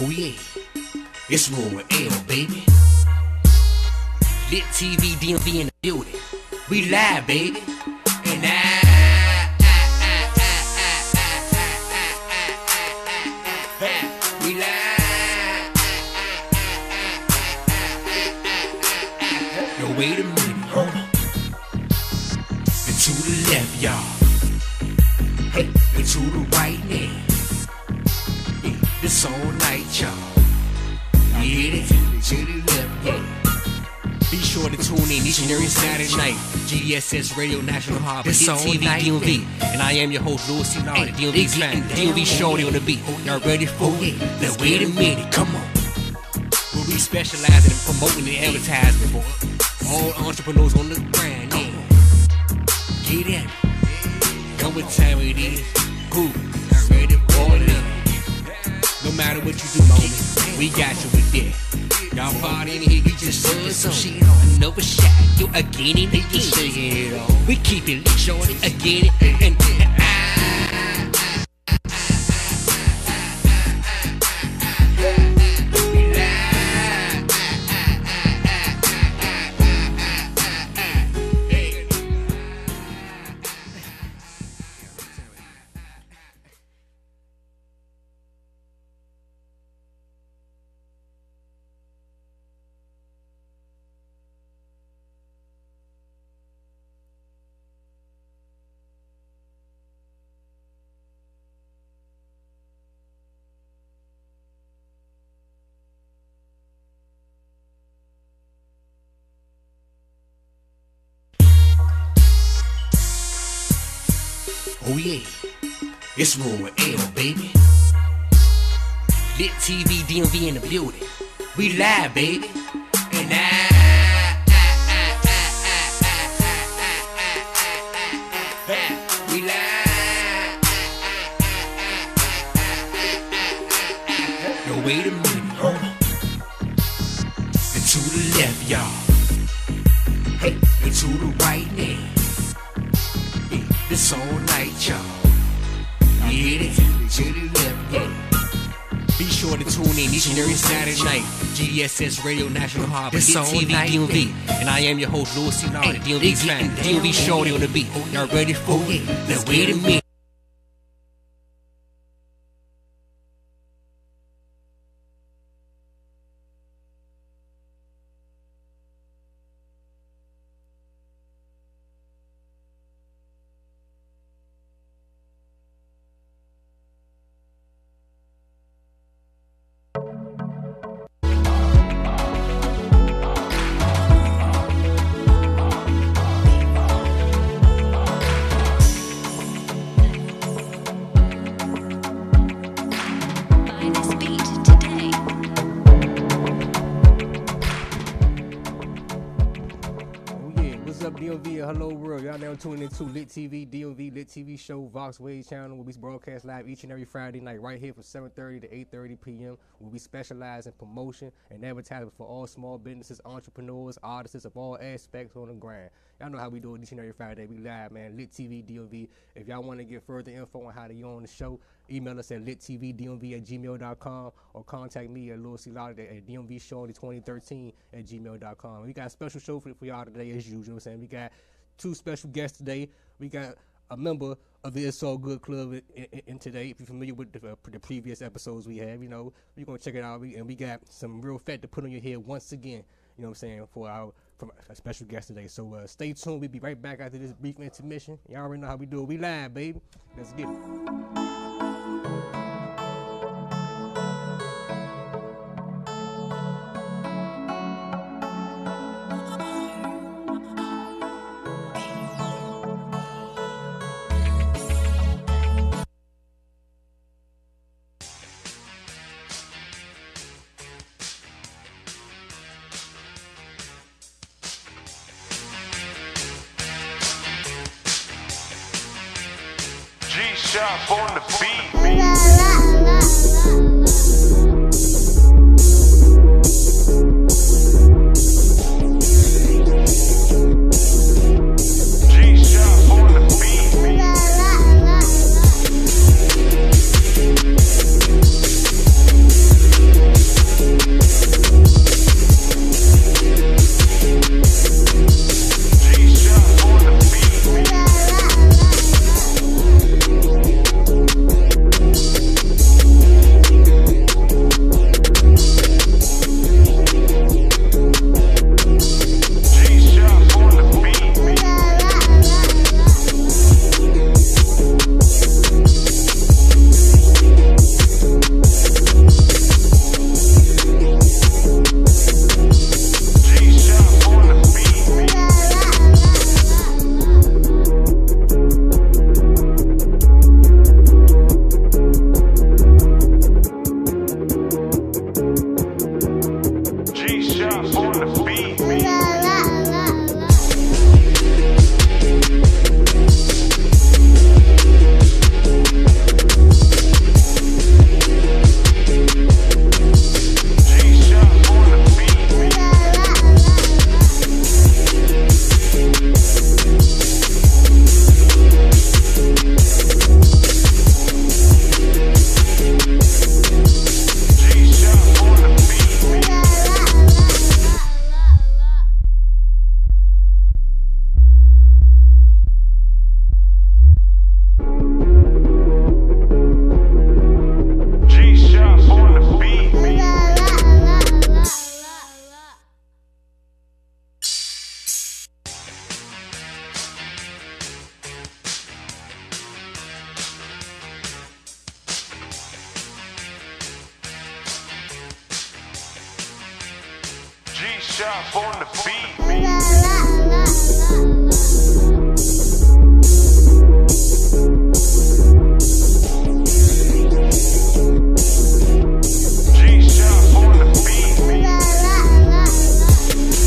Oh yeah, it's Roll L, baby. Lit TV, DMV in the building. We live, baby. And we live. Yo, wait a minute, hold on. And to the left, y'all. Hey, and to the right now. Yeah, this all night, y'all. Yeah, to the left, yeah. Be sure to tune in each and every Saturday night. GSS Radio National Harbor, Lit TV, DMV. And I am your host, Lil C-Logic, DMV's fan, DMV Shorty on the beat. Y'all ready for it? Now wait a minute, come on. We'll be specializing in promoting and advertising for all entrepreneurs on the grind, yeah. Get at it. Know what time it is. Cool. Y'all ready for it? No matter what you do, homie, we got you with that. Y'all party in here, you just suckin' some shit on another shot. You again and again, shaking it on. We keep it lit, shorty, again and oh yeah, it's Roll L, baby. Lit TV, DMV in the building. We live, baby. And we live. Yo, wait a minute, hold on. And to the left, y'all. Hey, and to the right now. This all night, y'all. Yeah, to the left, yeah. Be sure to tune in each and every Saturday night. GSS Radio National Harbor, Lit TV, DMV. And I am your host, Lil C-Logic, DMV's fan, DMV Shorty on the beat. Y'all ready for it? Now wait a minute. DMV, hello world. Y'all now tuning into Lit TV, DMV, Lit TV show, Vox Wave channel. We'll be broadcast live each and every Friday night right here from 7:30 to 8:30 p.m. We'll be specialized in promotion and advertising for all small businesses, entrepreneurs, artists of all aspects on the grind. Y'all know how we do it each and every Friday. We live, man. Lit TV, DMV. If y'all want to get further info on how to get on the show, email us at littvdmv@gmail.com or contact me at Lil C-Logic at dmvshorty2013@gmail.com. We got a special show for y'all today as usual. You know what I'm saying? We got two special guests today. We got a member of the It's All Good Club in today. If you're familiar with the previous episodes we have, you know, you're going to check it out. And we got some real fat to put on your head once again, you know what I'm saying, for our special guest today. So stay tuned. We'll be right back after this brief intermission. Y'all already know how we do it. We live, baby. Let's get it. G-Shop on the beat. G-Shop on the beat. G-Shop on the beat. G-Shop on the beat.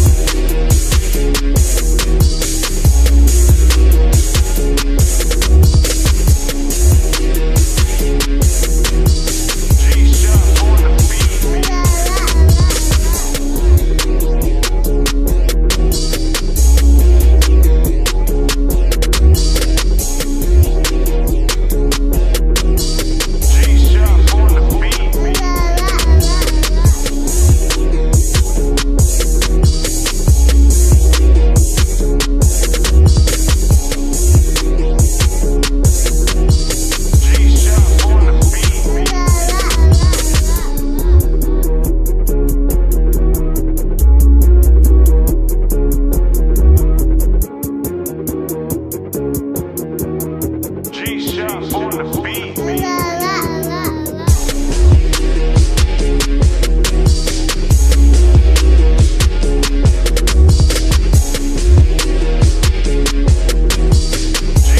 G-Shop on the beat. G-Shop on the beat. G-Shop on the beat.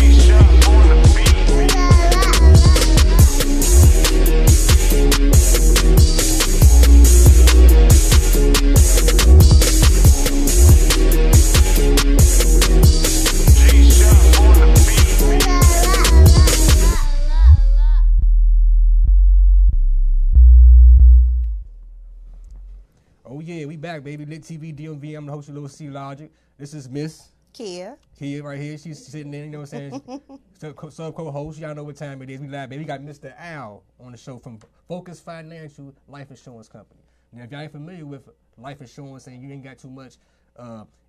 G-Shop on the beat. G-Shop on the beat. G-Shop on the beat. Oh yeah, we back, baby. Lit TV, DMV. I'm the host of Lil C-Logic. This is Miss Kia. Kia right here. She's sitting there, you know what I'm saying? Sub co-host. Y'all know what time it is. We live, baby. We got Mr. Al on the show from Focus Financial Life Insurance Company. Now, if y'all ain't familiar with life insurance and you ain't got too much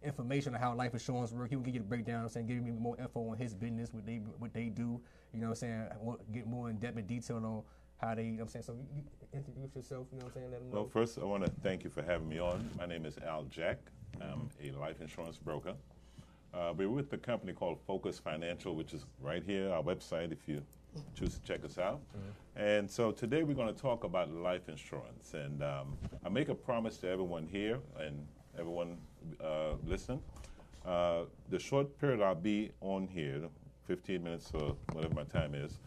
information on how life insurance works, he will give you the breakdown, I'm saying, give you more info on his business, what they do, you know what I'm saying, get more in depth and detail on how they, you know what I'm saying. So you introduce yourself, you know what I'm saying, let them know. Well, first, I want to thank you for having me on. My name is Al Jack. I'm a life insurance broker. We're with the company called Focus Financial, which is right here, our website, if you choose to check us out. And so today we're going to talk about life insurance. And I make a promise to everyone here and everyone listening. The short period I'll be on here, 15 minutes or whatever my time is,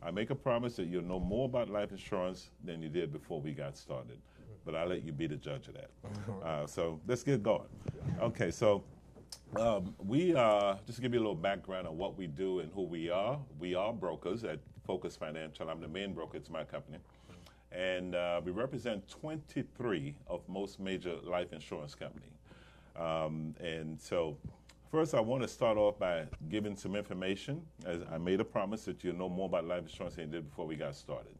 I make a promise that you'll know more about life insurance than you did before we got started. But I'll let you be the judge of that. So let's get going. Okay, so we just to give you a little background on what we do and who we are. We are brokers at Focus Financial. I'm the main broker. It's my company. And we represent 23 of most major life insurance companies. And so first, I want to start off by giving some information. As I made a promise that you'll know more about life insurance than you did before we got started.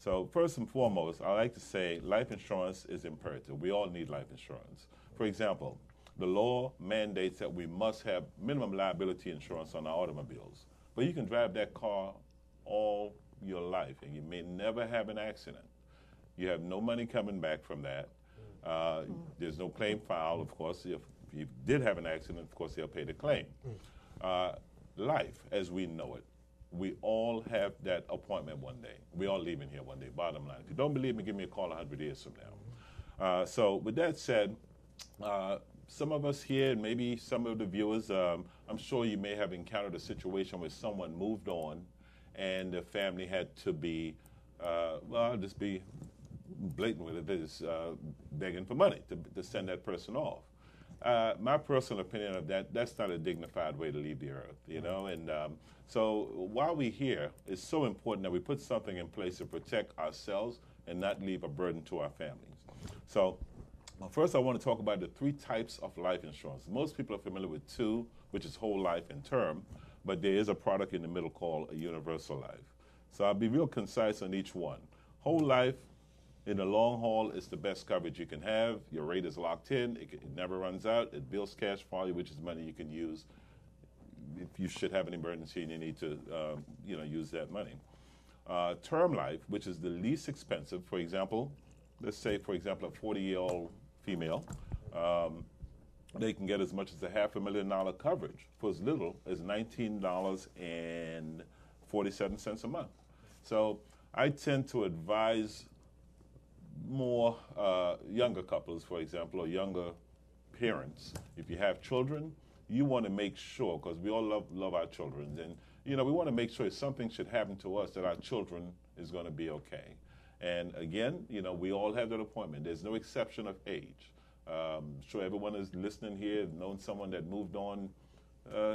So first and foremost, I like to say life insurance is imperative. We all need life insurance. For example, the law mandates that we must have minimum liability insurance on our automobiles. But you can drive that car all your life and you may never have an accident. You have no money coming back from that. There's no claim filed, of course. If you did have an accident, of course, they'll pay the claim. Life, as we know it, we all have that appointment one day. We all leaving here one day, bottom line. If you don't believe me, give me a call 100 years from now. So with that said, some of us here, and maybe some of the viewers, I'm sure you may have encountered a situation where someone moved on and the family had to be, well, I'll just be blatant with it, is begging for money to send that person off. My personal opinion of that, that's not a dignified way to leave the earth, you know? And so while we're here, it's so important that we put something in place to protect ourselves and not leave a burden to our families. So first I want to talk about the three types of life insurance. Most people are familiar with two, which is whole life and term, but there is a product in the middle called a universal life. So I'll be real concise on each one. Whole life, in the long haul, is the best coverage you can have. Your rate is locked in. It never runs out. It builds cash for you, which is money you can use if you should have an emergency and you need to use that money. Term life, which is the least expensive. For example, let's say, for example, a 40-year-old female, they can get as much as $500,000 coverage for as little as $19.47 a month. So I tend to advise more younger couples, for example, or younger parents, if you have children, you want to make sure, because we all love our children, and we want to make sure if something should happen to us that our children is going to be okay. And again, we all have that appointment. There's no exception of age. Sure, everyone is listening here known someone that moved on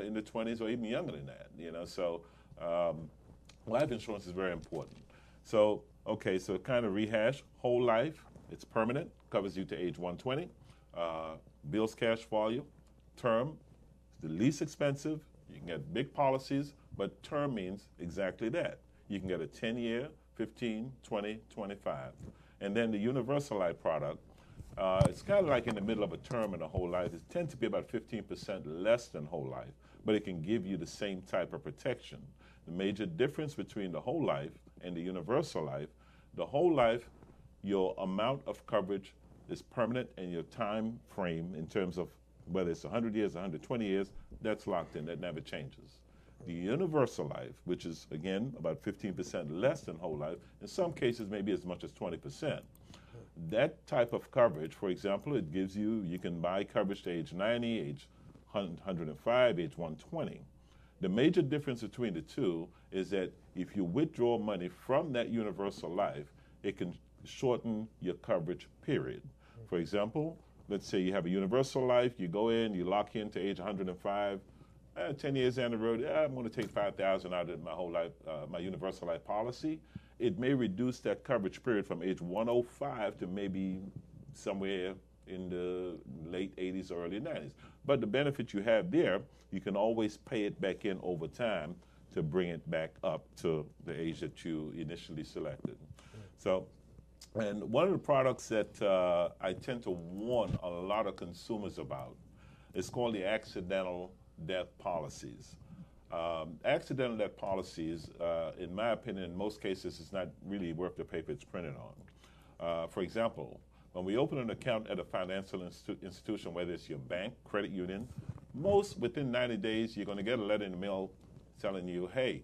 in the 20s or even younger than that. So life insurance is very important. So so kind of rehash: whole life, it's permanent, covers you to age 120. Bills cash value, term, the least expensive. You can get big policies, but term means exactly that. You can get a 10-year, 15, 20, 25. And then the universal life product, it's kind of like in the middle of a term and a whole life. It tends to be about 15% less than whole life, but it can give you the same type of protection. The major difference between the whole life and the universal life, the whole life, your amount of coverage is permanent, and your time frame in terms of whether it's 100 years, 120 years, that's locked in, that never changes. The universal life, which is, again, about 15% less than whole life, in some cases maybe as much as 20%. That type of coverage, for example, it gives you can buy coverage to age 90, age 105, age 120. The major difference between the two is that if you withdraw money from that universal life, it can shorten your coverage period. For example, let's say you have a universal life, you go in, you lock in to age 105, 10 years down the road, I'm going to take $5,000 out of my whole life, my universal life policy. It may reduce that coverage period from age 105 to maybe somewhere in the late 80s or early 90s. But the benefit you have there, you can always pay it back in over time to bring it back up to the age that you initially selected. So, and one of the products that I tend to warn a lot of consumers about is called the accidental death policies. Accidental death policies, in my opinion, in most cases, is not really worth the paper it's printed on. For example, when we open an account at a financial institution, whether it's your bank, credit union, most within 90 days, you're going to get a letter in the mail telling you, hey,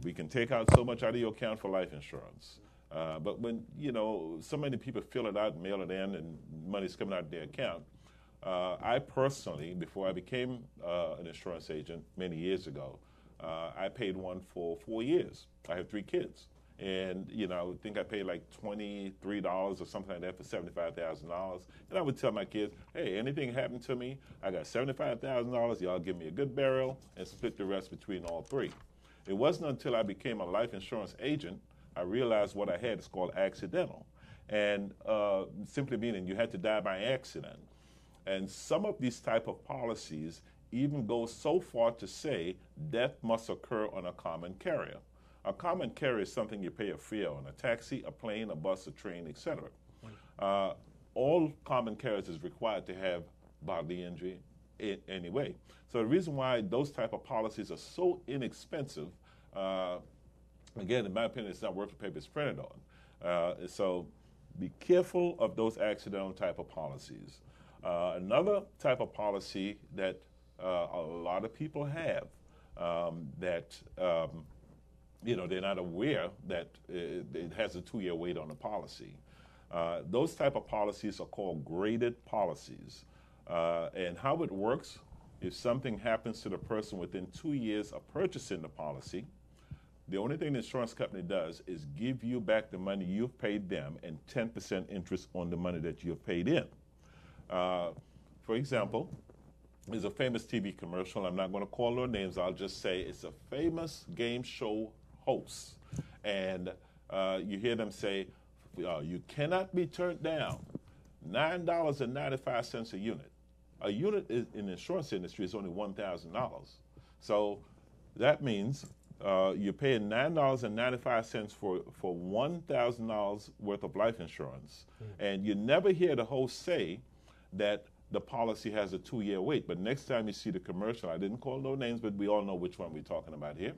we can take out so much out of your account for life insurance. But when, so many people fill it out and mail it in and money's coming out of their account, I personally, before I became an insurance agent many years ago, I paid one for 4 years. I have 3 kids. And, I would think I paid like $23 or something like that for $75,000. And I would tell my kids, hey, anything happened to me, I got $75,000, y'all give me a good burial and split the rest between all 3. It wasn't until I became a life insurance agent I realized what I had is called accidental. And simply meaning you had to die by accident. And some of these type of policies even go so far to say death must occur on a common carrier. A common carrier is something you pay a fee on: a taxi, a plane, a bus, a train, etc. All common carriers is required to have bodily injury anyway. So the reason why those type of policies are so inexpensive, again, in my opinion, it's not worth the paper it's printed on. So be careful of those accidental type of policies. Another type of policy that a lot of people have that they're not aware that it has a 2-year wait on the policy. Those type of policies are called graded policies. And how it works, if something happens to the person within 2 years of purchasing the policy, the only thing the insurance company does is give you back the money you've paid them and 10% interest on the money that you've paid in. For example, there's a famous TV commercial. I'm not going to call no names. I'll just say it's a famous game show host. And you hear them say, you cannot be turned down. $9.95 a unit. A unit in the insurance industry is only $1,000. So that means you're paying $9.95 for $1,000 worth of life insurance. And you never hear the host say that the policy has a 2-year wait. But next time you see the commercial, I didn't call no names, but we all know which one we're talking about here.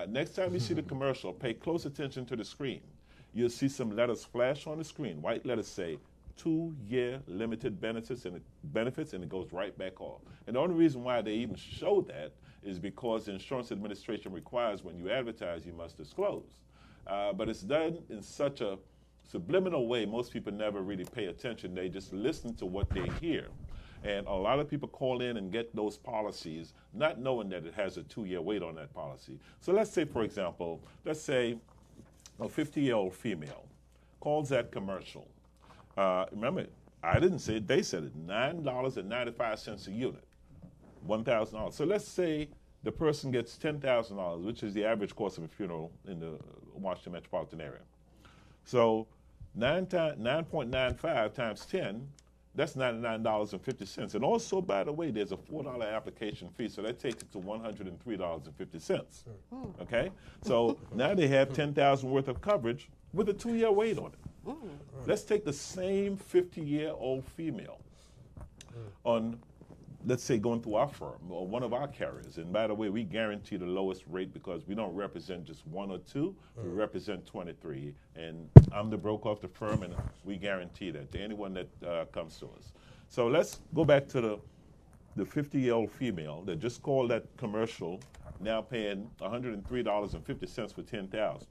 Next time you see the commercial, pay close attention to the screen. You'll see some letters flash on the screen. White letters say 2-year limited benefits, and it goes right back off. And the only reason why they even show that is because the Insurance Administration requires when you advertise, you must disclose. But it's done in such a subliminal way, most people never really pay attention. They just listen to what they hear. And a lot of people call in and get those policies not knowing that it has a 2-year wait on that policy. So let's say, for example, let's say a 50-year-old female calls that commercial. Remember, I didn't say it, they said it, $9.95 a unit, $1,000. So let's say the person gets $10,000, which is the average cost of a funeral in the Washington metropolitan area. So 9.95 times 10, that's $99.50. And also, by the way, there's a $4 application fee, so that takes it to $103.50. Okay? So now they have $10,000 worth of coverage with a 2-year wait on it. Let's take the same 50-year-old female on, let's say, going through our firm or one of our carriers. And by the way, we guarantee the lowest rate because we don't represent just 1 or 2, we represent 23. And I'm the broker of the firm, and we guarantee that to anyone that comes to us. So let's go back to the 50-year-old female that just called that commercial, now paying $103.50 for $10,000,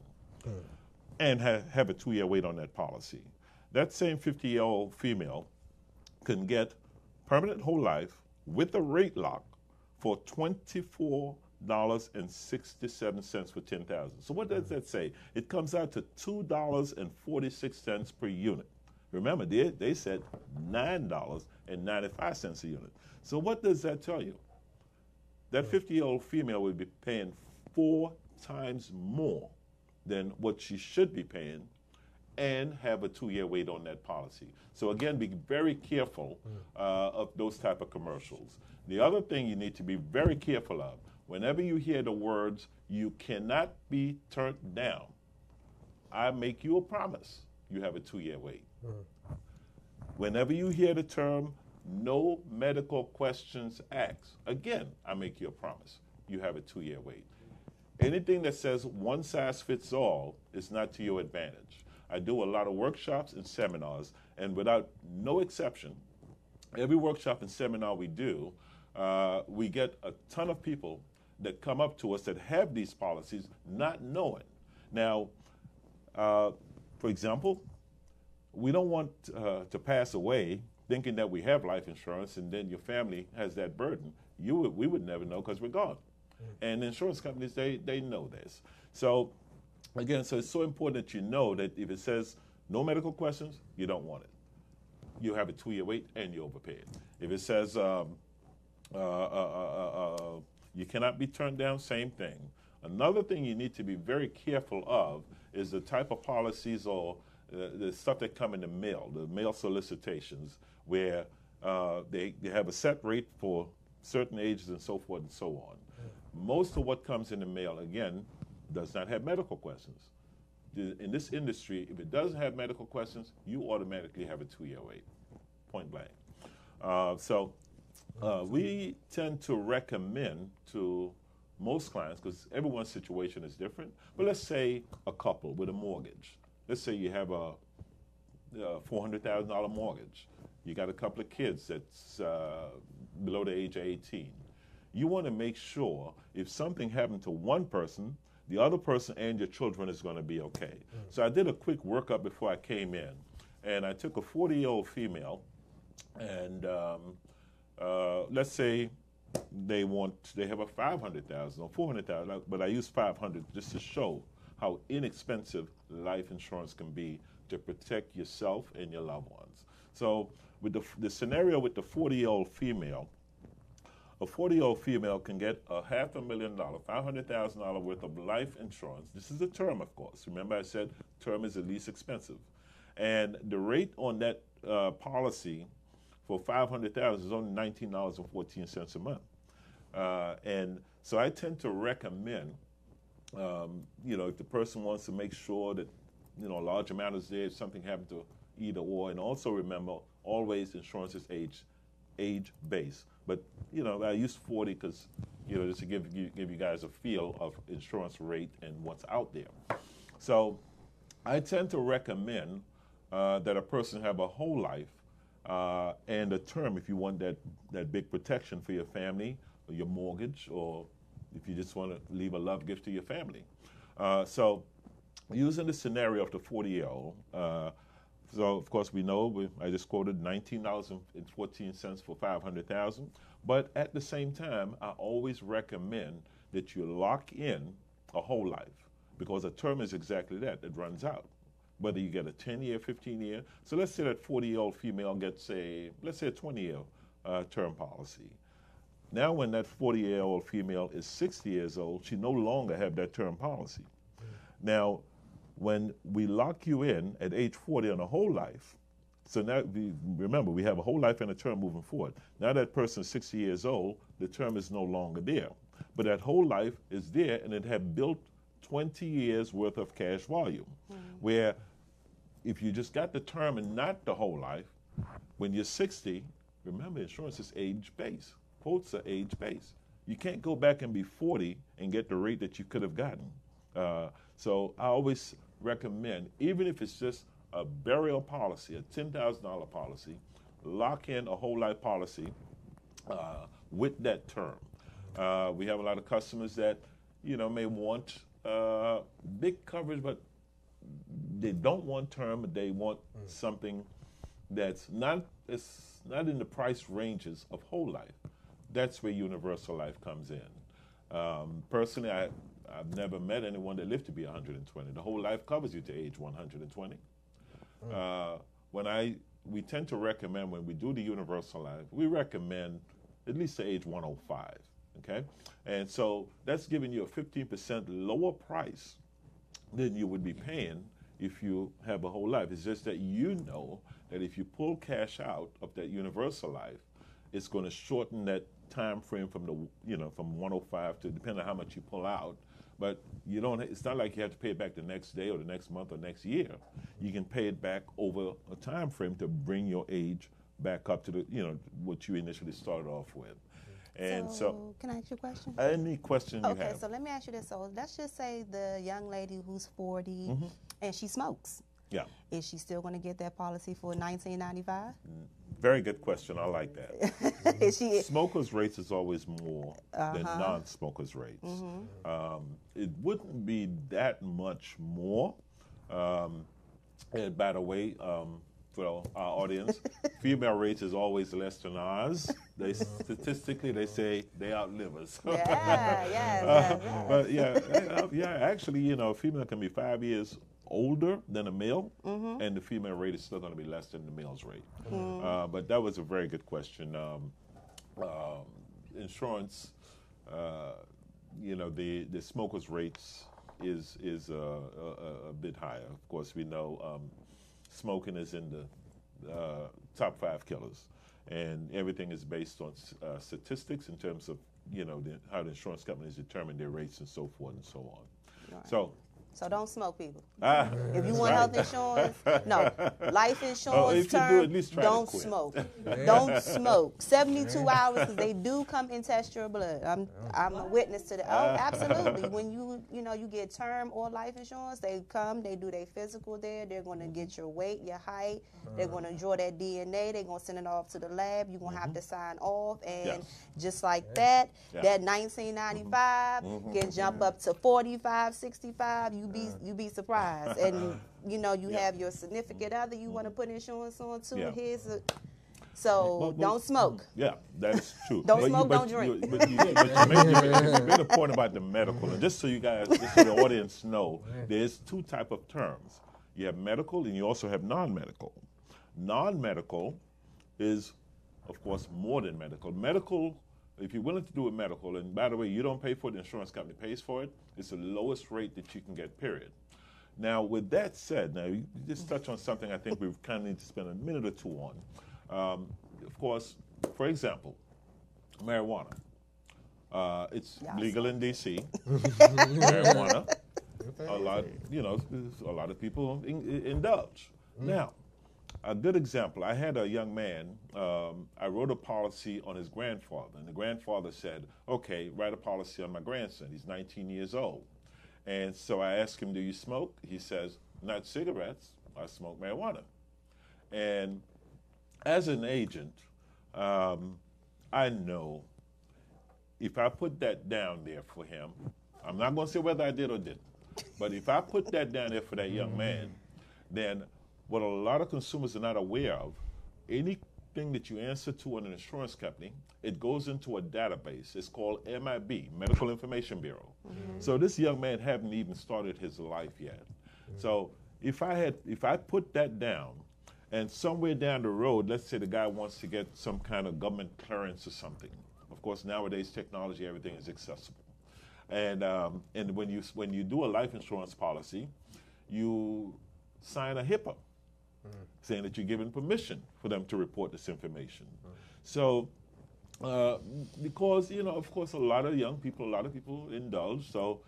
and have a 2-year wait on that policy. That same 50-year-old female can get permanent whole life with a rate lock for $24.67 for $10,000. So what does that say? It comes out to $2.46 per unit. Remember, they said $9.95 a unit. So what does that tell you? That 50-year-old female would be paying 4 times more than what she should be paying and have a 2-year wait on that policy. So again, be very careful of those type of commercials. The other thing you need to be very careful of, whenever you hear the words, you cannot be turned down, I make you a promise, you have a 2-year wait. Whenever you hear the term, no medical questions asked, again, I make you a promise, you have a 2-year wait. Anything that says one size fits all is not to your advantage. I do a lot of workshops and seminars, and without no exception, every workshop and seminar we do, we get a ton of people that come up to us that have these policies not knowing. Now, for example, we don't want to pass away thinking that we have life insurance and then your family has that burden. We would never know because we're gone. And insurance companies, they know this. So again, so it's so important that you know that if it says no medical questions, you don't want it. You have a 2-year wait and you overpaid. If it says you cannot be turned down, same thing. Another thing you need to be very careful of is the type of policies or the stuff that come in the mail solicitations, where they have a set rate for certain ages and so forth and so on. Most of what comes in the mail, again, does not have medical questions. In this industry, if it doesn't have medical questions, you automatically have a 2-year wait, point blank. So we tend to recommend to most clients, because everyone's situation is different, but let's say a couple with a mortgage. Let's say you have a $400,000 mortgage. You got a couple of kids that's below the age of 18. You want to make sure if something happened to one person, the other person and your children is going to be okay. So I did a quick workup before I came in, and I took a 40-year-old female, and let's say they have a $500,000 or $400,000, but I used $500 just to show how inexpensive life insurance can be to protect yourself and your loved ones. So with the scenario with the 40-year-old female, a 40-year-old female can get a $500,000, $500,000 worth of life insurance. This is a term, of course. Remember I said term is the least expensive. And the rate on that policy for $500,000 is only $19.14 a month. And so I tend to recommend, if the person wants to make sure that, a large amount is there if something happened to either or. And also remember, always insurance is age-based. But, I use 40 because, just to give you guys a feel of insurance rate and what's out there. So I tend to recommend that a person have a whole life and a term if you want that big protection for your family or your mortgage, or if you just want to leave a love gift to your family. So using the scenario of the 40-year-old, So of course we know I just quoted $19.14 for 500,000. But at the same time, I always recommend that you lock in a whole life, because a term is exactly that. It runs out. Whether you get a 10-year, 15-year. So let's say that 40-year-old female gets let's say a 20-year term policy. Now when that 40-year-old female is 60 years old, she no longer have that term policy. Now, when we lock you in at age 40 on a whole life, so now remember, we have a whole life and a term moving forward. Now that person is 60 years old, the term is no longer there. But that whole life is there, and it had built 20 years worth of cash volume. Where if you just got the term and not the whole life, when you're 60, remember, insurance is age-based. Quotes are age-based. You can't go back and be 40 and get the rate that you could have gotten. So I always recommend, even if it's just a burial policy, a $10,000 policy, lock in a whole life policy with that term. We have a lot of customers that, may want big coverage, but they don't want term, but they want something that's not in the price ranges of whole life. That's where universal life comes in. Personally, I've never met anyone that lived to be 120. The whole life covers you to age 120. We tend to recommend, when we do the universal life, we recommend at least to age 105. Okay, and so that's giving you a 15% lower price than you would be paying if you have a whole life. It's just that that if you pull cash out of that universal life, it's going to shorten that time frame from from 105 to, depending on how much you pull out. But it's not like you have to pay it back the next day or the next month or next year. You can pay it back over a time frame to bring your age back up to the what you initially started off with. And so can I ask you a question? Any question you have. Okay, so let me ask you this. So let's just say the young lady who's 40 and she smokes. Yeah. Is she still going to get that policy for $19.95? Very good question. I like that. Is she? Smokers' rates is always more than non-smokers' rates. It wouldn't be that much more. And by the way, for our audience, female rates is always less than ours. Statistically, they say they outlive us. But actually, a female can be 5 years older than a male, and the female rate is still going to be less than the male's rate. But that was a very good question. Insurance, the smokers' rates is a bit higher. Of course, we know smoking is in the top 5 killers, and everything is based on statistics in terms of how the insurance companies determine their rates and so forth and so on. Right. So don't smoke, people. If you want health insurance, no. Life insurance term, don't smoke. Don't smoke. 72 hours, because they do come and test your blood. I'm a witness to that. Oh, absolutely. When you get term or life insurance, they come, they do their physical there. They're going to get your weight, your height. They're going to draw that DNA. They're going to send it off to the lab. You're going to have to sign off. And just like that, that $19.95 can jump up to $45, $65. You be surprised, and you have your significant other you want to put insurance on too. Don't smoke. Yeah, that's true. Don't smoke, don't drink. But you made a point about the medical, and just so the audience know, there's 2 types of terms. You have medical, and you also have non-medical. Non-medical is, of course, more than medical. Medical, if you're willing to do it medical, and by the way, you don't pay for it, the insurance company pays for it, it's the lowest rate that you can get, period. Now, with that said, you just touch on something I think we kind of need to spend a minute or two on. Of course, for example, marijuana. It's legal in D.C. Marijuana. A lot of people indulge. Now, a good example, I had a young man, I wrote a policy on his grandfather, and the grandfather said, okay, write a policy on my grandson. He's 19 years old. And so I asked him, do you smoke? He says, not cigarettes, I smoke marijuana. And as an agent, I know if I put that down there for him, I'm not going to say whether I did or didn't, but if I put that down there for that young man, then what a lot of consumers are not aware of, anything that you answer to in an insurance company, it goes into a database. It's called MIB, Medical Information Bureau. So this young man hadn't even started his life yet. So if I put that down, and somewhere down the road, let's say the guy wants to get some kind of government clearance or something. Of course, nowadays technology, everything is accessible. And when you do a life insurance policy, you sign a HIPAA, saying that you're given permission for them to report this information. So, because, of course, a lot of people indulge. So,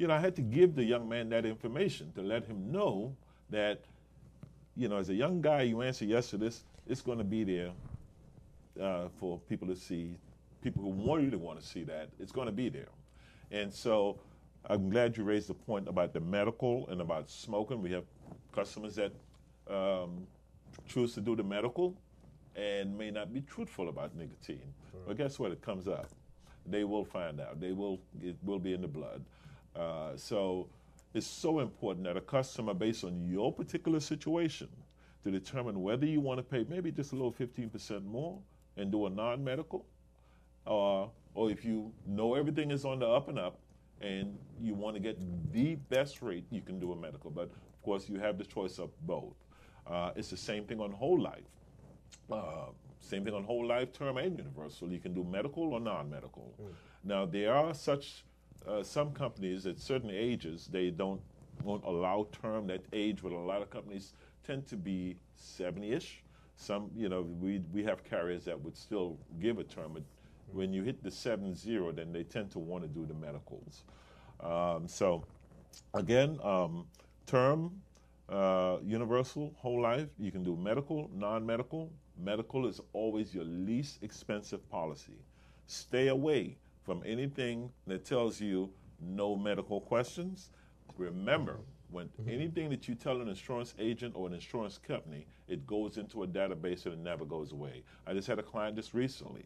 I had to give the young man that information to let him know that, as a young guy, you answer yes to this, it's going to be there for people to see, people who really want to see that. It's going to be there. And so I'm glad you raised the point about the medical and about smoking. We have customers that choose to do the medical and may not be truthful about nicotine. But guess what? It comes up. They will find out. It will be in the blood. So it's so important that a customer, based on your particular situation, to determine whether you want to pay maybe just a little 15% more and do a non-medical, or if you know everything is on the up and up and you want to get the best rate, you can do a medical. But of course, you have the choice of both. It's the same thing on whole life. Same thing on whole life, term, and universal. You can do medical or non-medical. Now, there are some companies at certain ages, they won't allow term. That age with a lot of companies tend to be 70-ish. Some, we have carriers that would still give a term, but when you hit the 70, then they tend to want to do the medicals. So, again, term, universal, whole life, you can do medical, non-medical. Medical is always your least expensive policy. Stay away from anything that tells you no medical questions. Remember, when anything that you tell an insurance agent or an insurance company, it goes into a database and it never goes away. I just had a client just recently.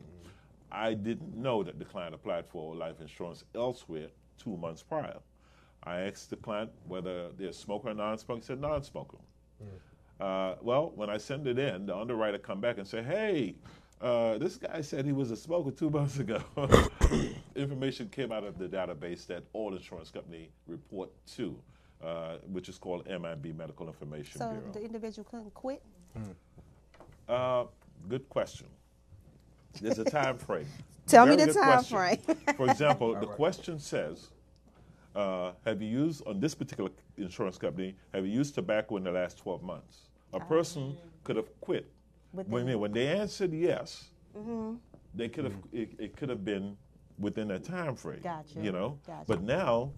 I didn't know that the client applied for life insurance elsewhere 2 months prior. I asked the client whether they're a smoker or non-smoker. He said non-smoker. Well, when I send it in, the underwriter come back and say, hey, this guy said he was a smoker 2 months ago. Information came out of the database that all insurance companies report to, which is called MIB, Medical Information Bureau. So the individual couldn't quit? Good question. There's a time frame. Tell me the time frame. For example, the question says, have you used, on this particular insurance company, have you used tobacco in the last 12 months? A person could have quit. When they answered yes, they could have. It could have been within that time frame. Gotcha. Gotcha. But now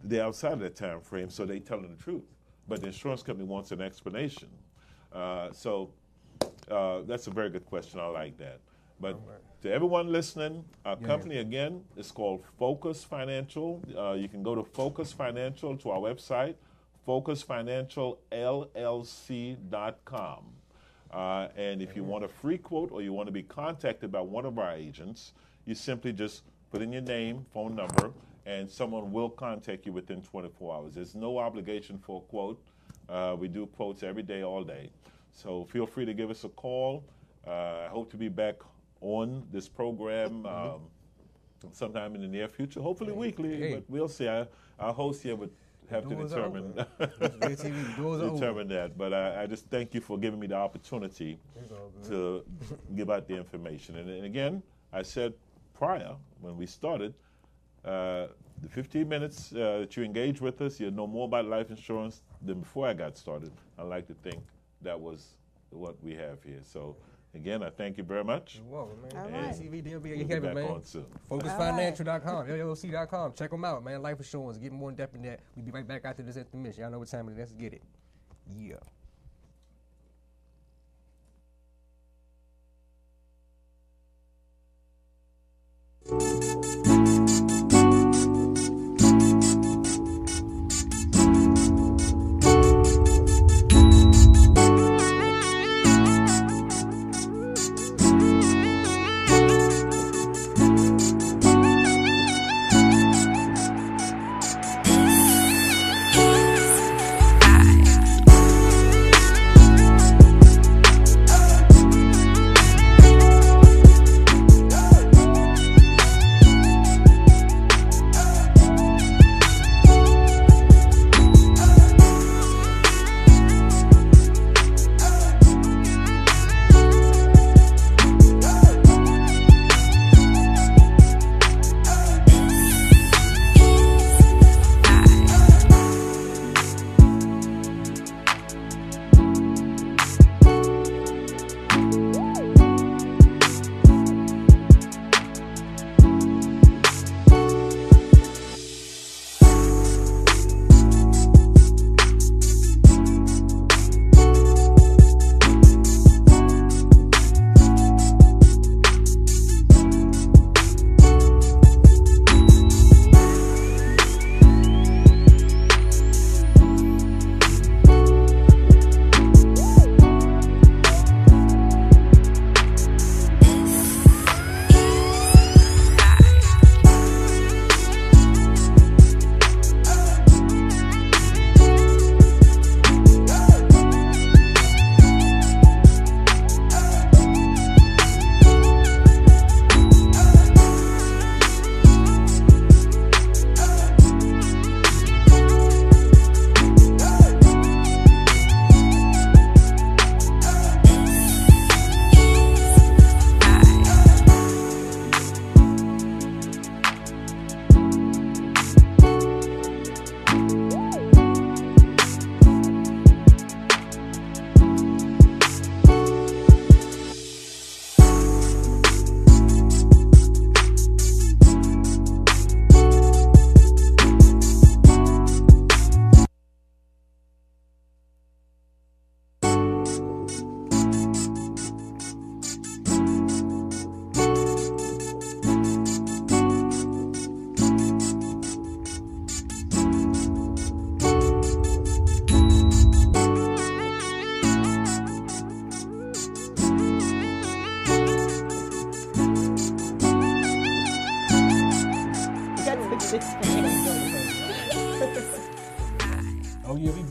they're outside of that time frame, so they telling the truth. But the insurance company wants an explanation. So that's a very good question. I like that. But to everyone listening, our company again is called Focus Financial. You can go to Focus Financial to our website, focusfinancialllc.com. And if you want a free quote or you want to be contacted by one of our agents, you simply just put in your name, phone number, and someone will contact you within 24 hours. There's no obligation for a quote. We do quotes every day, all day. So feel free to give us a call. I hope to be back on this program sometime in the near future, hopefully weekly, but we'll see. Our host here would have to determine that. But I just thank you for giving me the opportunity to give out the information. And again, I said prior, when we started, the 15 minutes that you engaged with us, you know more about life insurance than before I got started. I like to think that was what we have here. So again, I thank you very much. You're welcome, man. All right. TV, We'll be back on soon. FocusFinancial.com, LLC.com. Check them out, man. Life insurance. Get more in depth in that. We'll be right back after this intermission. Y'all know what time it is. Let's get it. Yeah.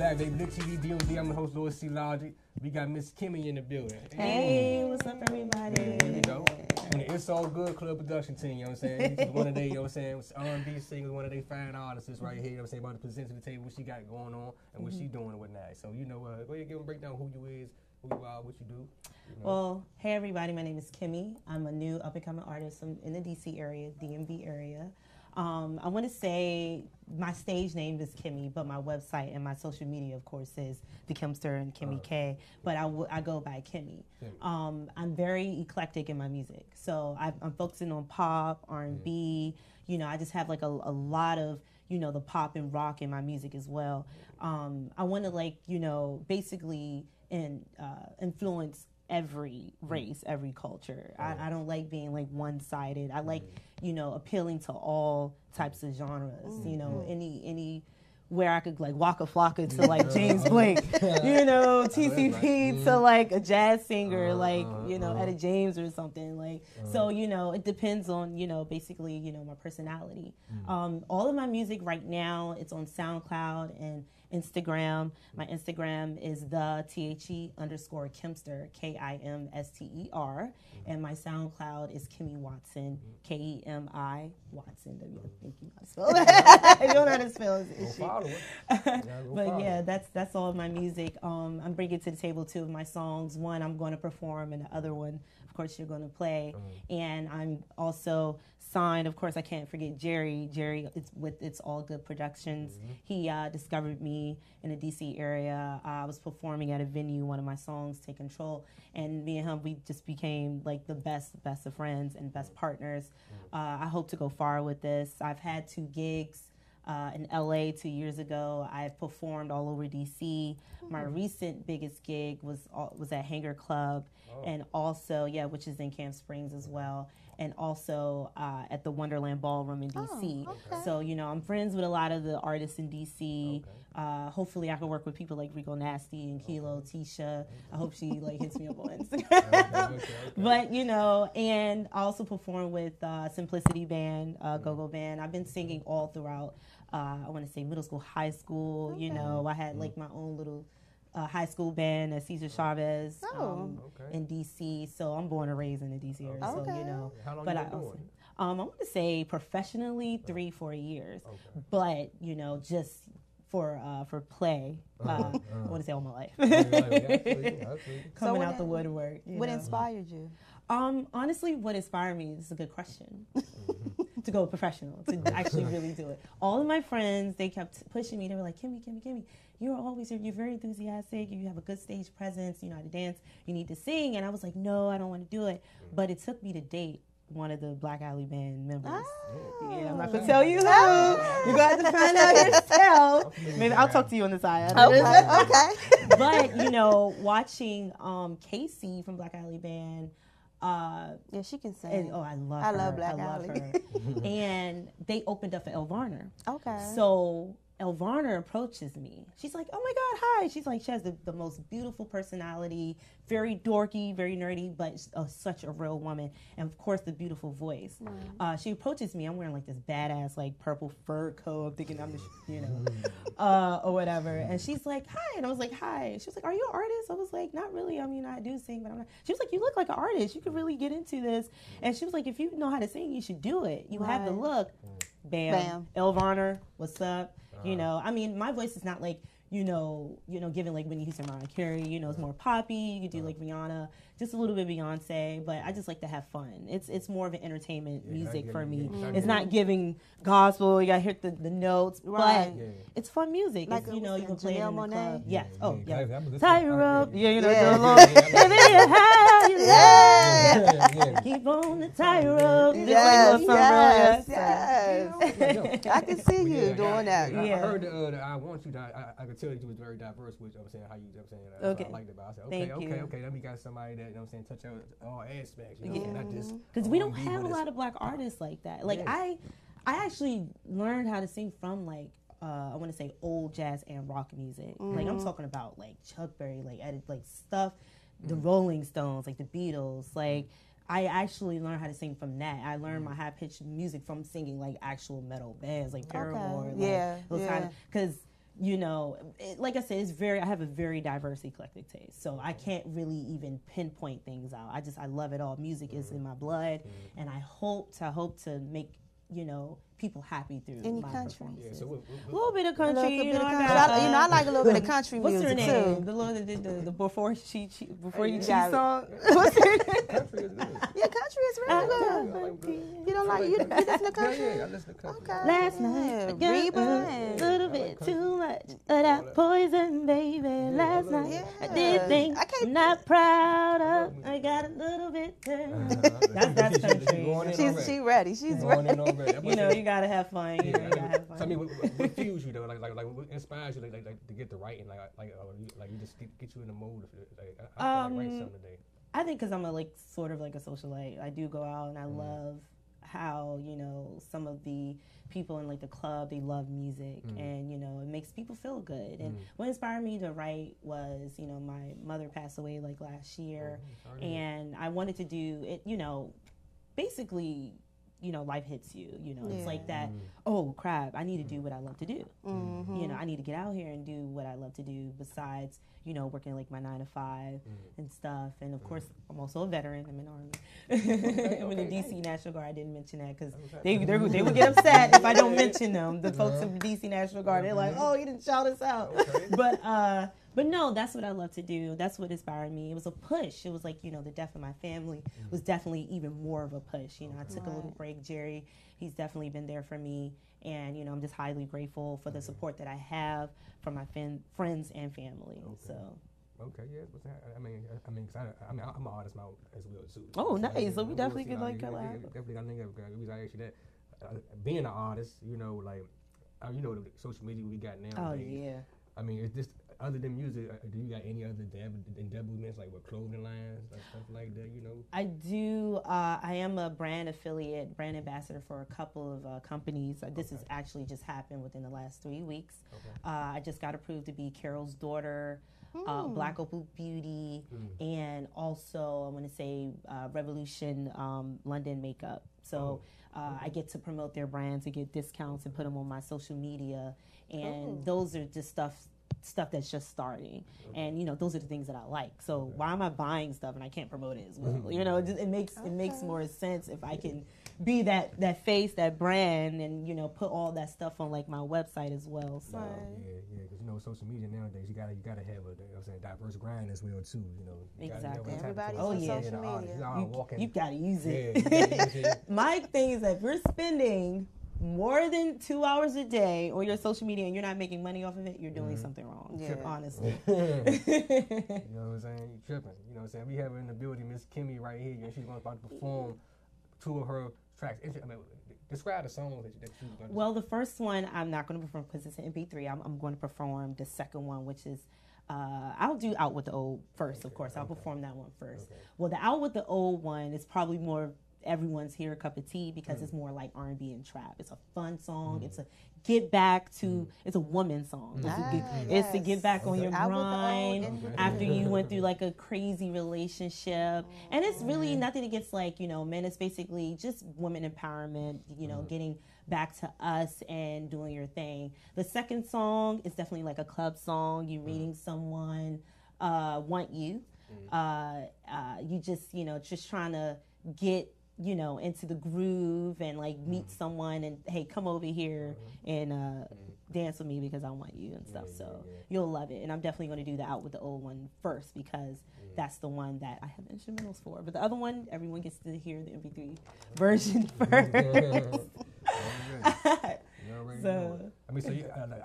back, baby. Lil TV DMV. I'm the host, Lil C-Logic. We got Miss Kimmy in the building. Hey, what's up, everybody? There you go. And the It's All Good Club production team, you know what I'm saying? This is one of they, you know what I'm saying, R&B singers, one of they fine artists right here, you know what I'm saying, about to present to the table what she got going on and what she doing and whatnot. So, you know, go ahead and give them a breakdown who you is, who you are, what you do. You know. Well, hey, everybody. My name is Kimmy. I'm a new up-and-coming artist in the D.C. area, DMV area. I want to say my stage name is Kimmy, but my website and my social media, of course, is The Kimster and Kimmy K. But I go by Kimmy. I'm very eclectic in my music, so I'm focusing on pop, R&B. You know, I just have like a lot of the pop and rock in my music as well. I want to basically influence every race, every culture. I don't like being like one-sided. I like, appealing to all types of genres. Any where I could like Waka Flocka to like James Blake, TCP to like a jazz singer, like Etta James or something. Like so, it depends on basically my personality. All of my music right now, it's on SoundCloud and Instagram. My Instagram is _Kimster, KIMSTER, and my SoundCloud is Kimmy Watson, KEMI Watson. I think you know how to spell that. I don't know how to spell it. But yeah, that's all of my music. I'm bringing to the table 2 of my songs. One I'm going to perform, and the other one, of course, you're going to play. And I'm also signed, of course, I can't forget Jerry. Jerry, It's All Good Productions. He discovered me in the D.C. area. I was performing at a venue, one of my songs, Take Control, and me and him, we just became like the best of friends and best partners. I hope to go far with this. I've had 2 gigs in LA 2 years ago. I've performed all over DC. My recent biggest gig was at Hangar Club, and also, which is in Camp Springs as well, and also at the Wonderland Ballroom in DC. So, I'm friends with a lot of the artists in DC. Hopefully I can work with people like Rico Nasty and Kilo, Tisha. I hope she hits me up on Instagram. But, and I also perform with Simplicity Band, Go-Go Band. I've been singing all throughout, I want to say middle school, high school. I had my own little high school band at Cesar Chavez in D.C. So I'm born and raised in the D.C. area. So, How long but you I been also, doing? I want to say professionally 3-4 years. But, just for play, I want to say all my life. Coming out the woodwork. What inspired you? Honestly, what inspired me is a good question. To go professional, to actually really do it. All of my friends, they kept pushing me. They were like, Kimmy, you're very enthusiastic. You have a good stage presence. You know how to dance. You need to sing. And I was like, no, I don't want to do it. But it took me to date one of the Black Alley Band members. Yeah, I'm not going to tell you who. You're going to have to find out yourself. Maybe I'll talk to you on the side. Okay. But, watching Casey from Black Alley Band, yeah, she can sing. I love I her. love Black I love Alley. her. And they opened up for Elle Varner. Okay. So Elle Varner approaches me. She's like, oh my God, hi. She's like, she has the most beautiful personality, very dorky, very nerdy, but such a real woman. And of course, the beautiful voice. She approaches me. I'm wearing like this badass, like purple fur coat. I'm thinking I'm just, or whatever. And she's like, hi. And I was like, hi. She was like, are you an artist? I was like, not really. I mean, I do sing, but I'm not. She was like, you look like an artist. You could really get into this. And she was like, if you know how to sing, you should do it. You have the look. Bam. Elle Varner, what's up? I mean, my voice is not like, giving like Whitney Houston, Mariah Carey, it's more poppy. You could do like Rihanna, just a little bit Beyonce, but I just like to have fun. It's more of an entertainment music for me. It's not giving gospel. You gotta hit the notes, but it's fun music. Like you can play it in the club. Yes. Yeah. Tie her up. Keep on the tie her up. Yes. I can see you doing that. I heard the I Want You. I could tell you was very diverse, which I'm saying how you. I'm saying I liked it. But I said okay. Then we got somebody that touch all aspects. Not just because we don't have a lot of Black artists like that. Like I actually learned how to sing from like I want to say old jazz and rock music. Like I'm talking about like Chuck Berry, like stuff, the Rolling Stones, like the Beatles, like. I actually learned how to sing from that. I learned my high-pitched music from singing like actual metal bands, like Paramore, those kind of. Because you know, like I said, I have a very diverse, eclectic taste. So I can't really even pinpoint things out. I love it all. Music is in my blood, and I hope to make, you know, people happy through Any my country? performances. Yeah, so a little bit of country. You know, I like a little bit of country what's music her name? too. The little the before you cheat got it. song. What's her name? country is good. Yeah, country is really good. You don't like you listen to country? Yeah, I listen to country. Okay. Last night, I got Reba a and little bit too much of that poison, baby. Last night, I did things I'm not proud of. I got a little bit turned. That's country. She ready. She's ready. You know, you gotta have fun. You know, you gotta have fun. So, I mean, what fuels you though? Like, what inspires you, like to get the writing, like you just get you in the mood. I feel like write something today. I think because I'm sort of like a socialite. I do go out and I love how, you know, some of the people in like the club, they love music and, you know, it makes people feel good. And what inspired me to write was, you know, my mother passed away like last year and I wanted to do it, you know, basically, you know, life hits you, you know, it's like that, oh crap, I need to do what I love to do. You know, I need to get out here and do what I love to do besides, you know, working like my 9 to 5 and stuff. And of course, I'm also a veteran. I'm in the Army. I'm in the DC National Guard. I didn't mention that because they would get upset if I don't mention them. The folks of the DC National Guard, they're like, oh, you didn't shout us out. But no, that's what I love to do. That's what inspired me. It was a push. It was like, you know, the death of my family was definitely even more of a push. You know, I took a little break. Jerry, he's definitely been there for me. And, you know, I'm just highly grateful for the support that I have from my friends and family. So. Okay, yeah. I mean, I'm an artist now as well too. Oh, nice. So we definitely can like collab. Definitely got to think of the reason I asked you that. Being an artist, you know, like, you know, the social media we got now. Oh yeah. I mean, it's just other than music. Do you got any other endeavors like with clothing lines, like stuff like that? You know. I do. I am a brand affiliate, brand ambassador for a couple of companies. This has actually just happened within the last 3 weeks. I just got approved to be Carol's daughter. Black Opal Beauty, and also I want to say Revolution London Makeup. So I get to promote their brands and get discounts and put them on my social media, and those are just stuff that's just starting. And you know, those are the things that I like. So why am I buying stuff and I can't promote it as well? You know, it makes more sense if I can be that face, that brand, and you know, put all that stuff on like my website as well. So yeah, because you know, social media nowadays, you gotta have a diverse grind as well too. You know, exactly. Everybody's on social media. You gotta use it. My thing is that if you're spending more than 2 hours a day on your social media and you're not making money off of it, you're doing something wrong. Yeah. Honestly. You know what I'm saying? You tripping. You know what I'm saying? We have her in the building, Miss Kimmy right here, and she's about to perform 2 of her tracks. I mean, describe the songs that you're going to. Well, the first one I'm not going to perform because it's an MP3. I'm going to perform the second one, which is I'll do Out with the Old first, of course. I'll perform that one first. Well, the Out with the Old one is probably more everyone's here a cup of tea because it's more like R&B and trap. It's a fun song. It's a get back to. It's a woman song. It's to get back on your grind after you went through like a crazy relationship. And it's really nothing against like, you know, men. It's basically just women empowerment. You know, getting back to us and doing your thing. The second song is definitely like a club song. You meeting someone, want you. You just, you know, just trying to get, you know, into the groove and like meet someone and hey, come over here and dance with me because I want you and stuff. So you'll love it. And I'm definitely going to do the Out with the Old one first because that's the one that I have instrumentals for. But the other one, everyone gets to hear the MP3 version first. So I mean, so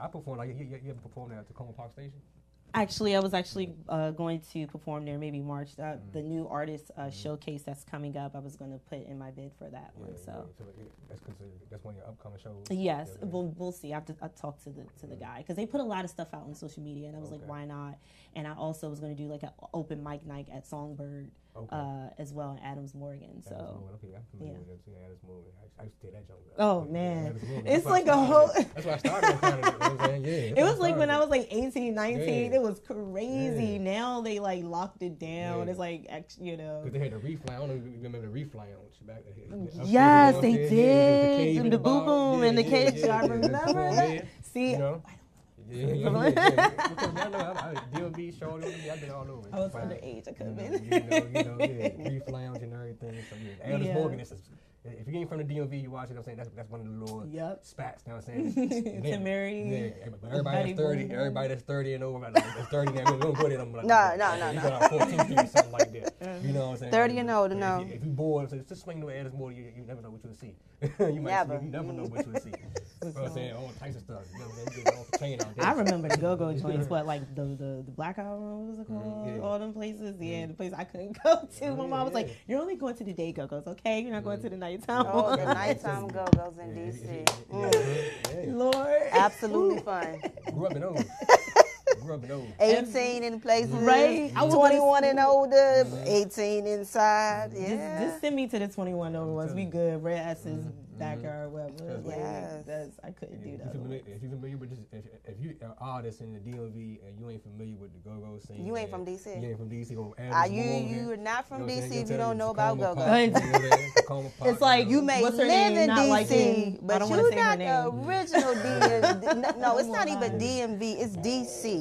I performed like you ever performed at Tacoma Park Station? Actually, I was going to perform there maybe March. The new artist showcase that's coming up, I was going to put in my bid for that one. So that's one of your upcoming shows. Yes, we'll see. I talk to the guy because they put a lot of stuff out on social media, and I was like, why not? And I also was going to do like an open mic night at Songbird as well in Adams Morgan. So I used to take that joke. Oh man, it's like a whole. That's why I started. It was like when I was like 18, 19. It was crazy. Now they like locked it down. It's like, you know. Because they had the reef lounge. I don't know if you remember the reef lounge back there. Yes, they did. The boom boom and the cage. I remember that. See. DMV, Charlotte, I've been all over. I was underage. I could have been. Reef Lounge and everything. So yeah, Alice Morgan is. If you ain't from the DMV, you watch it. I'm saying that's one of the little spats. You know what I'm saying? To marry. Yeah, everybody that's 30. Everybody that's 30 and over. That's 30 now. We don't go there. I'm like, No. You got 14 or something like that. You know what I'm saying? 30 and older, no. If you bored, just swing to Alice Morgan. You never know what you'll see. You never know what you'll see. You know what I'm saying? All types of stuff. You know what I'm saying? You get off the chain out there. I remember the go-go joints, like the Blackout Room, what was it called? All them places. Yeah, the place I couldn't go to. My mom was like, "You're only going to the day go-go's, okay? You're not going to the nighttime one." The nighttime go-go's in DC. Lord. Absolutely fun. Grew up in those. 18 in places. Right. 21 and older, 18 inside. Yeah. Just send me to the 21 over ones. We good. Red S's, backyard, whatever. Yes. I couldn't do that. If you're familiar with this, if you're an artist in the DMV and you ain't familiar with the go-go scene. You ain't from DC. You ain't from DC. You are not from DC if you don't know about go-go. It's like you may live in DC, but you're not the original DMV. No, it's not even DMV. It's DC.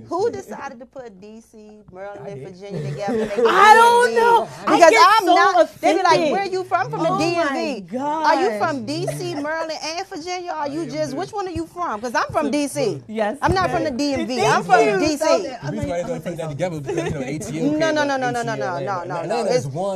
Who decided to put DC, Maryland, and Virginia together? I don't know. Because I'm so not. Offended. They be like, "Where are you from?" From the DMV. God. Are you from DC, Maryland, and Virginia? Or are you just which one are you from? Because I'm from DC. Yes. I'm not from the DMV. I'm from DC. No.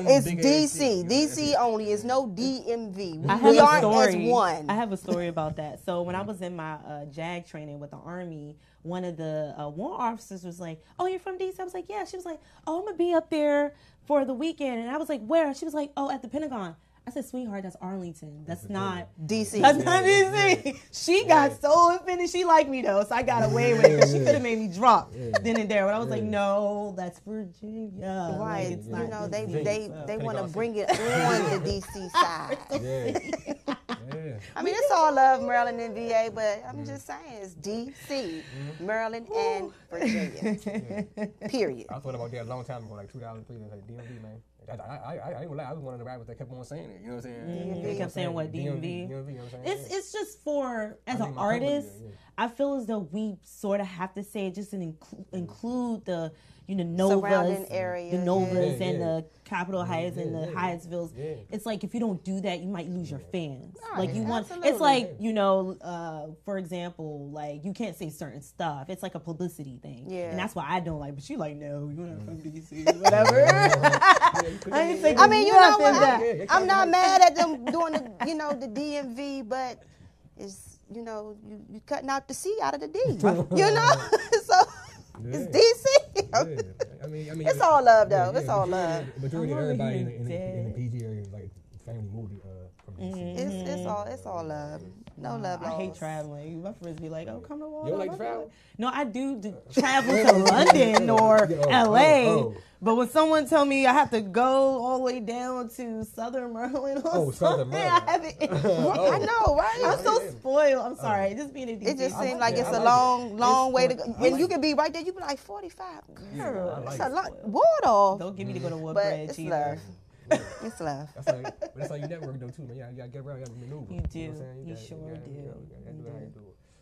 It's DC. DC only. It's no DMV. We aren't as one. I have a story about that. So when I was in my JAG training with the Army, one of the warrant officers was like, "Oh, you're from DC?" I was like, "Yeah." She was like, "Oh, I'm gonna be up there for the weekend," and I was like, "Where?" She was like, "Oh, at the Pentagon." I said, "Sweetheart, that's Arlington. That's not DC. That's not DC." She got so offended. She liked me though, so I got away with it because she could have made me drop then and there. But I was like, "No, that's Virginia." Right. Like, you know, they want to bring it on the DC side. I mean, it's all love, Maryland and VA, but I'm just saying it's DC, Maryland, and Virginia. Period. I thought about that a long time ago, like 2003, like DMV, man. I ain't gonna lie, I was one of the rappers that kept on saying it. You know what I'm saying? They kept saying what, DMV? You know what I'm saying? It's just for, as an artist, I feel as though we sort of have to say it just to include the, Novas, area, the Novas and the Capitol Heights and the Hyattsvilles. Yeah. It's like if you don't do that, you might lose your fans. Like you want, absolutely. It's like for example, like you can't say certain stuff. It's like a publicity thing, and that's why I don't like. But she like, no, you're not from DC, whatever. I mean, you know what? I'm not mad at them doing the, the DMV, but it's you cutting out the C out of the D. So. Yeah. It's DC. I mean, it's all love though. It's all love. Majority of everybody in the PG area, like family moved from DC. It's all love. No love lost. I hate traveling. My friends be like, "Oh, come to Walmart." You don't like to travel? No, I do travel to London or LA. But when someone tell me I have to go all the way down to Southern Maryland or Southern Maryland. I haven't. I know, right? I'm so spoiled. I'm sorry. Just being in DC. It just seems like it's a long way to go. And you can be right there. You be like 45. Girl, it's a lot. Ward Don't get me to go to but Woodbridge it's either. love. It's love. That's how you network though too, man. You gotta get around, you gotta maneuver. You do. You sure do.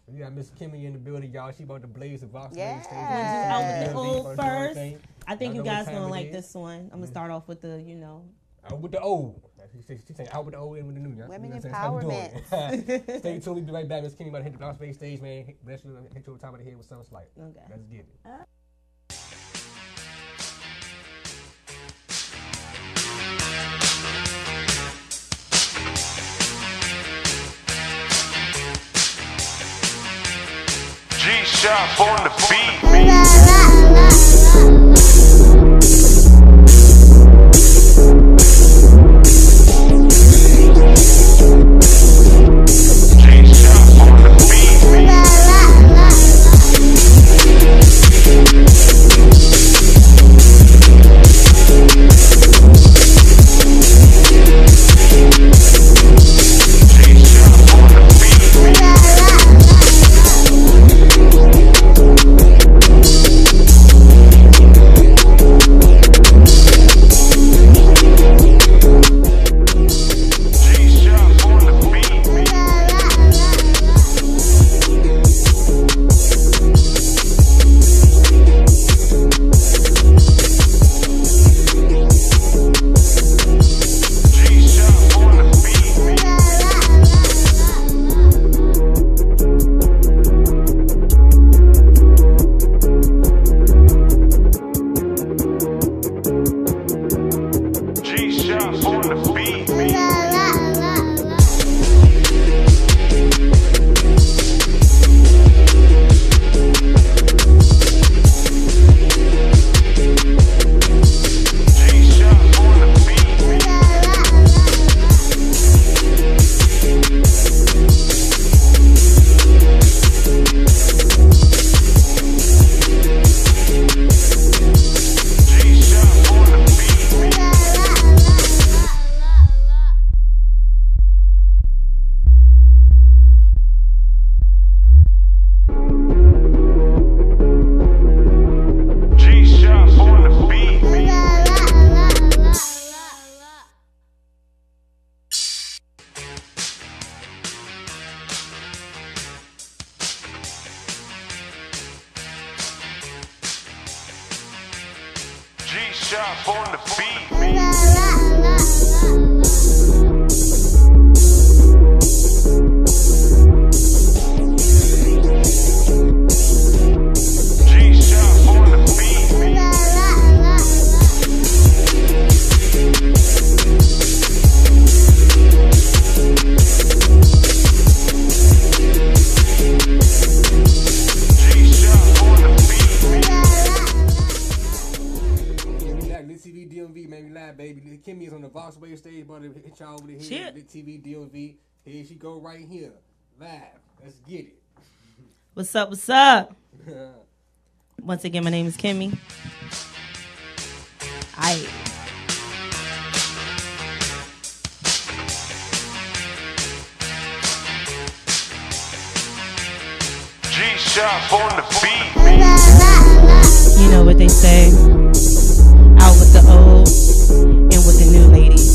We got Miss Kimmy in the building, y'all. She about to blaze the Vox Yeah. stage. Out with the old first. I think you know guys what time gonna it like is. this one. I'm gonna start off with the, Out with the old. She saying out with the old and with the new. Women That's how we doing empowerment. it. Stay tuned. We'll be right back. Miss Kimmy about to hit the Vox stage, man. Bless you. Hit you over the top of the head with something slight. Okay. Let's get it. G-Shop on the beat. G-Shop on the beat. G-Shop on the beat. Baby, Kimmy is on the Voxway stage, about to hit y'all over the head. Lit TV DMV. Here she go right here, live. Let's get it. What's up? What's up? Once again, my name is Kimmy. G-Shop on the beat. You know what they say. Out with the old and with the new ladies.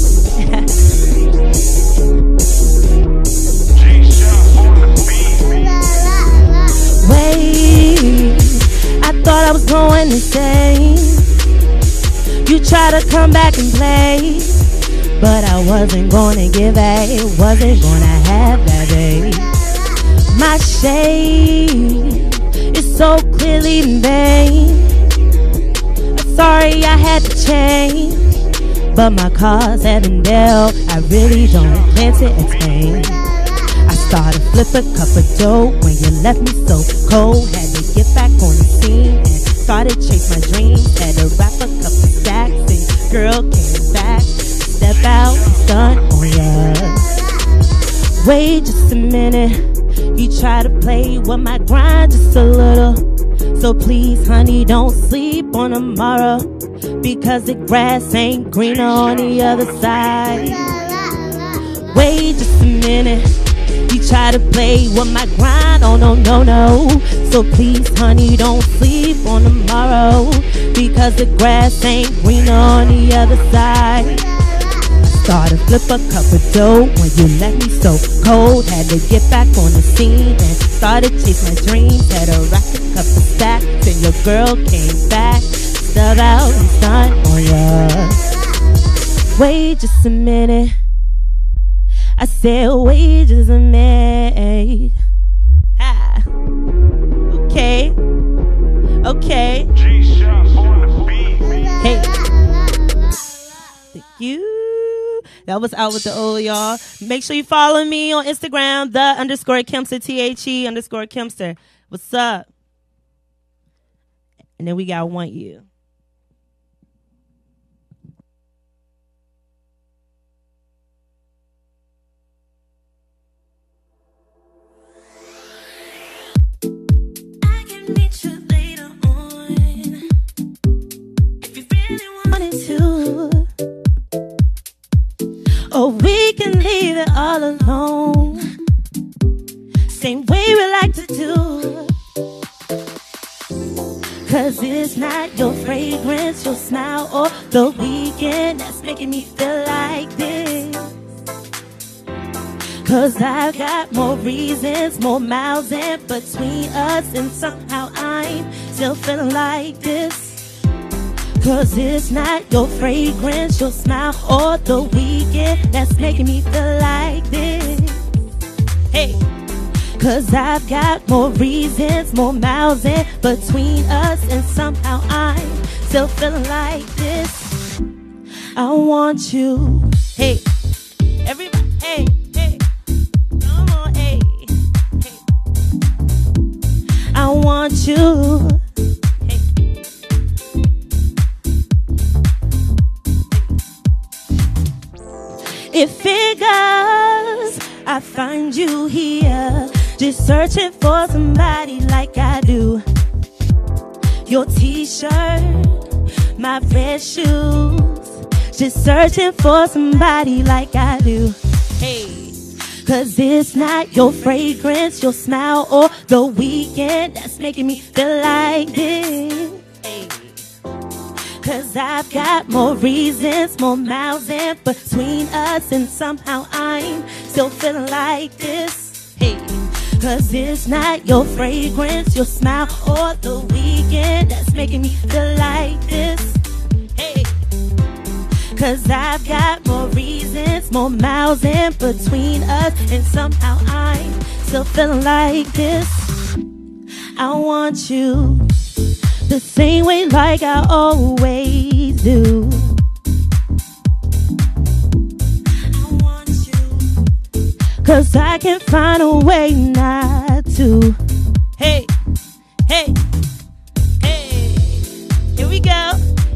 G-Shop on the beat. Wait, I thought I was going insane. You try to come back and play, but I wasn't gonna give a, wasn't gonna have that day. My shade is so clearly in vain. Sorry I had to change, but my cards have been dealt. I really don't plan to explain. I started flip a cup of dough when you left me so cold. Had to get back on the scene and started chase my dreams. Had to wrap a couple stacks and girl came back. Step out, stun on ya. Wait just a minute. You try to play with my grind just a little. So please, honey, don't sleep on tomorrow, because the grass ain't greener on the other side. Wait just a minute. You try to play with my grind, oh no, no, no. So please, honey, don't sleep on tomorrow, because the grass ain't greener on the other side. Started flip a cup of dough when you left me so cold. Had to get back on the scene and started chase my dreams. Had a rack a cup of stacks and your girl came back. Stub out and stun on ya. Wait just a minute. I said wait just a minute. Ha. Okay. Okay. G-Shop on the beat. Hey. Thank you. That was Out with the old, y'all. Make sure you follow me on Instagram, _Kempster, THE_Kempster. What's up? And then we got Want You. I can meet you later on if you really wanted to. Or we can leave it all alone, same way we like to do. Cause it's not your fragrance, your smile, or the weekend that's making me feel like this. Cause I've got more reasons, more miles in between us, and somehow I'm still feeling like this. Cause it's not your fragrance, your smile, or the weekend that's making me feel like this. Hey, cause I've got more reasons, more miles in between us, and somehow I'm still feeling like this. I want you. Hey, everybody, hey, hey, come on, hey, hey. I want you. It figures I find you here, just searching for somebody like I do. Your t-shirt, my red shoes, just searching for somebody like I do. Hey, cause it's not your fragrance, your smile, or the weekend that's making me feel like this. Hey. Cause I've got more reasons, more miles in between us, and somehow I'm still feeling like this. Hey, cause it's not your fragrance, your smile, or the weekend that's making me feel like this. Hey, 'Cause I've got more reasons, more miles in between us, and somehow I'm still feeling like this. I want you the same way like I always do. I want you 'cause I can't find a way not to. Hey, hey, hey, here we go,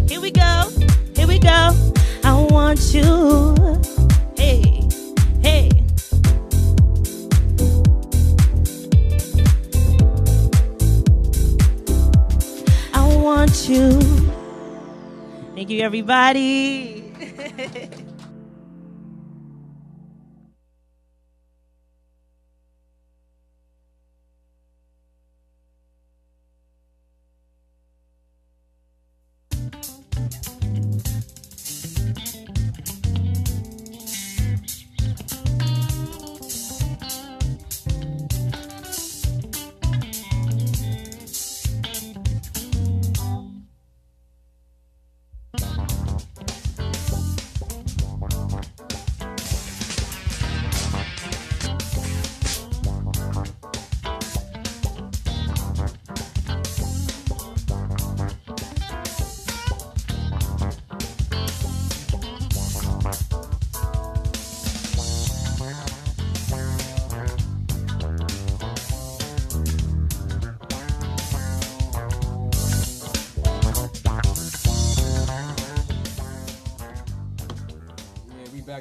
here we go, here we go. I want you, hey, hey. I want you. Thank you, everybody.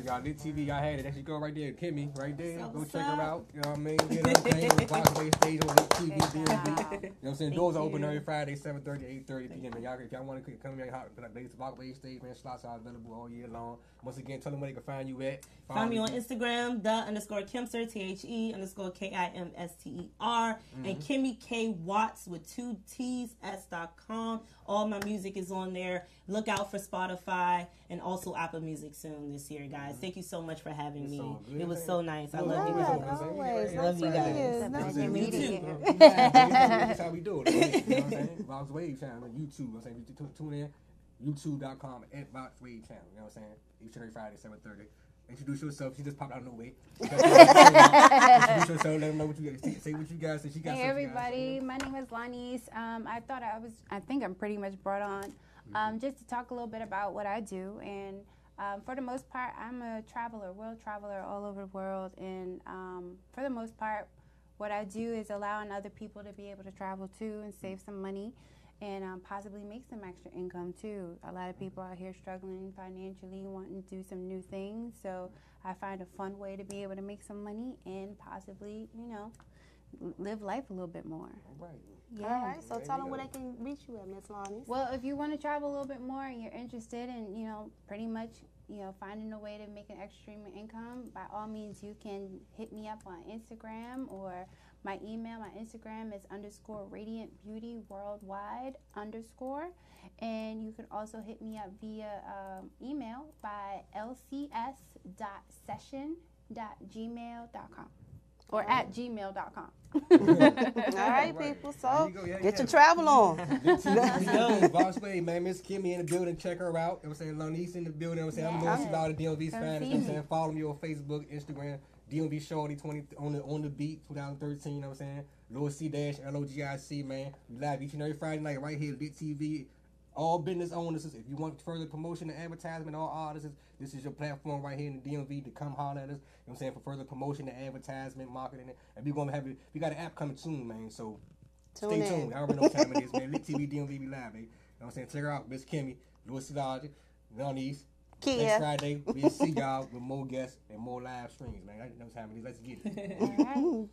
Y'all, this TV, y'all had it. That should go right there. Kimmy, right there. Go check her out. You know what I mean? Get everything. Boxway stage on this TV, DMV. You know what I'm saying? Doors are open every Friday, 7:30 to 8:30 p.m. And y'all, if y'all want to come in, Boxway stage, man, slots are available all year long. Once again, tell them where they can find you at. Find me on Instagram, _Kimster, THE_KIMSTER, and Kimmy K Watts with 2 T's, S.com. All my music is on there. Look out for Spotify and also Apple Music soon this year, guys. Thank you so much for having me. It was so nice. I love you guys. Always. I love you guys. Nice to You meet too. you. That's how we do it. You know what I'm saying? Box Wave Channel on YouTube. I'm saying tune in. YouTube.com at Box Wave Channel. You know what I'm saying? Each and every Friday, 7:30. Introduce yourself. She just popped out of nowhere. Introduce yourself. Let them know what you got. Say what you guys. She got. Hey everybody, my name is Lanice. I think I'm pretty much brought on just to talk a little bit about what I do. And for the most part, I'm a traveler, world traveler all over the world. And for the most part, what I do is allowing other people to be able to travel too and save some money and possibly make some extra income too. A lot of people out here struggling financially, wanting to do some new things. So I find a fun way to be able to make some money and possibly, you know, live life a little bit more. All right. Yeah. All right, so tell them where they can reach you at, Miss Lonnie. Well, if you want to travel a little bit more and you're interested in, you know, pretty much, you know, finding a way to make an extra stream of income, by all means, you can hit me up on Instagram or my email. My Instagram is _RadiantBeautyWorldwide_. And you can also hit me up via email by lcs.session.gmail.com or at gmail.com. All right, people. So get your travel on. Boss Wave, man. Miss Kimmy in the building. Check her out. You know what I'm saying? Lanice in the building. You know what I'm saying? I'm Lil C-Logic, DMV's fan. You know what I'm saying? Follow me on Facebook, Instagram, DMV Shorty 20 on the beat 2013. You know what I'm saying? Lil C-Logic, man. We live each and every Friday night right here, Lit TV. All business owners, if you want further promotion and advertisement, all artists, this is your platform right here in the DMV to come holler at us. You know what I'm saying? For further promotion and advertisement, marketing. And we got an app coming soon, man. So stay tuned. I already know what time it is, man. Lit TV, DMV, we live, man. You know what I'm saying? Check her out, Miss Kimmy, Lil C-Logic, Lanice. Next Friday, we'll see y'all with more guests and more live streams, man. I know what's happening. Let's get it. All right.